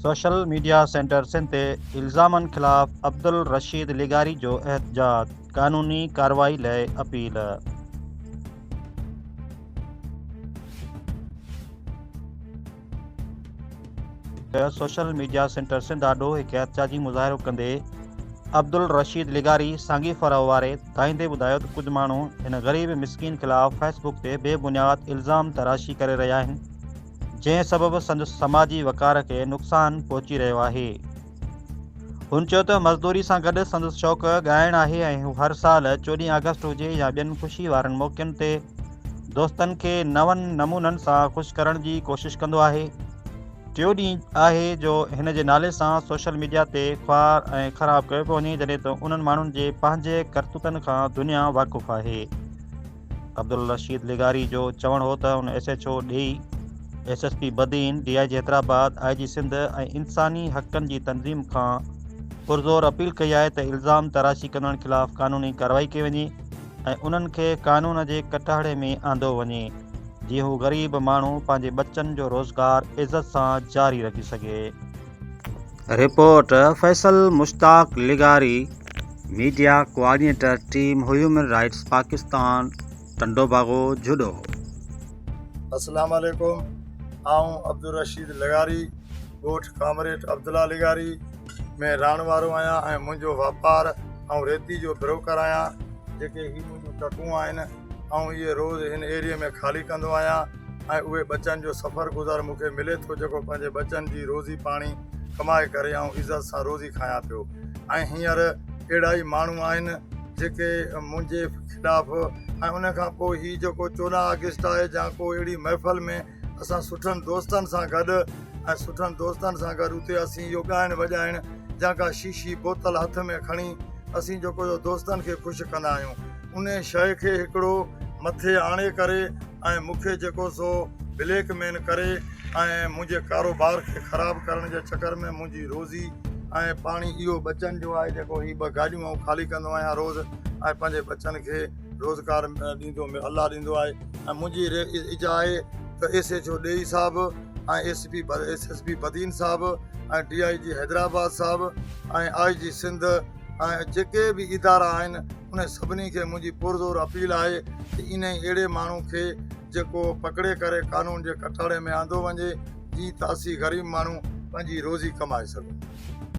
Social media centre Sindh ते इल्ज़ामनि ख़िलाफ़ अब्दुल रशीद लिगारी जो एहतजाज, कानूनी कार्रवाई लाइ अपील। सोशल मीडिया सेंटर सिंध आॾो हिकु एहतजाजी मुज़ाहिरो कंदे अब्दुल रशीद लिगारी साॻी फरह वारे ॿुधाईंदे ॿुधायो त कुझु माण्हू हिन ग़रीब मिसकीन ख़िलाफ़ फेसबुक ते बेबुनियाद इल्ज़ाम तराशी करे रहिया आहिनि, जंहिं सबबि संदसि समाजी वक़ार खे नुक़सानु पहुची रहियो आहे। हुन चयो त मज़दूरी सां गॾु संदसि शौक़ु ॻाइणु आहे ऐं हू हर साल 14 अगस्त हुजे या ॿियनि ख़ुशी वारनि मौक़नि ते दोस्तनि खे नवनि नमूननि सां ख़ुशि करण जी कोशिशि कंदो आहे। टियों ॾींहुं आहे जो हिन जे नाले सां सोशल मीडिया ते ख़्वार ऐं ख़राबु कयो पियो वञे, जॾहिं त उन्हनि माण्हुनि जे पंहिंजे करतूतनि खां दुनिया वाक़ुफ़ु आहे। अब्दुल रशीद लिगारी जो चवणु हो त हुन SHO ॾेई, SSP Badin, DIG Hyderabad, IG Sindh ऐं इंसानी हक़नि जी तंज़ीम खां पुरज़ोर अपील कई आहे त इल्ज़ाम तराशी कंदड़नि ख़िलाफ़ कानूनी कार्रवाई कई वञे ऐं उन्हनि खे कानून जे कटाड़े में आंदो वञे, जीअं हू ग़रीब माण्हू पंहिंजे बचनि जो रोज़गार इज़त सां जारी रखी सघे। Report Faisal Mushtaq लिगारी, media coordinator, team human rights Pakistan, टंडोबागो, जुडो। अस्सलाम वालेकुम। आऊं अब्दुल रशीद लिगारी, ॻोठ कामरेट अब्दुल्ला लिगारी में रहण वारो आहियां ऐं मुंहिंजो वापारु ऐं रेती जो ब्रोकर आहियां। जेके ही मुंहिंजूं टकूं आहिनि ऐं इहे रोज़ु हिन एरिया में ख़ाली कंदो आहियां ऐं उहे बचनि जो सफ़र गुज़ार मूंखे मिले थो, जेको पंहिंजे बचनि जी रोज़ी पाणी कमाए करे ऐं इज़त सां रोज़ी खायां पियो। ऐं हींअर अहिड़ा ई माण्हू आहिनि जेके मुंहिंजे ख़िलाफ़ु ऐं उन खां पोइ ही जेको 14 अगस्त आहे, या को अहिड़ी महफ़िल में असां सुठनि दोस्तनि सां गॾु उते असीं इहो ॻाइणु वॼाइणु, या का शीशी बोतल हथ में खणी असीं जेको दोस्तनि खे ख़ुशि कंदा आहियूं, उन शइ खे हिकिड़ो मथे आणे करे ऐं मूंखे जेको सो ब्लैकमेल करे ऐं मुंहिंजे कारोबार खे ख़राबु करण जे चकर में मुंहिंजी रोज़ी ऐं पाणी इहो बचनि जो आहे, जेको ही 2 गाॾियूं ख़ाली कंदो आहियां रोज़ु ऐं पंहिंजे बचनि खे रोज़गार ॾींदो, अल्लाह ॾींदो आहे। ऐं मुंहिंजी इजा आहे त SHO ॾेई साहिबु ऐं SSP बदीन साहिबु ऐं DIG हैदराबाद साहिबु ऐं IG सिंध ऐं जेके बि इदारा आहिनि, उन सभिनी खे मुंहिंजी पुरज़ोर अपील आहे कि इन अहिड़े माण्हू खे जेको पकिड़े करे कानून जे कटाड़े में आंदो वञे, जीअं त असीं ग़रीब माण्हू पंहिंजी रोज़ी कमाए सघूं।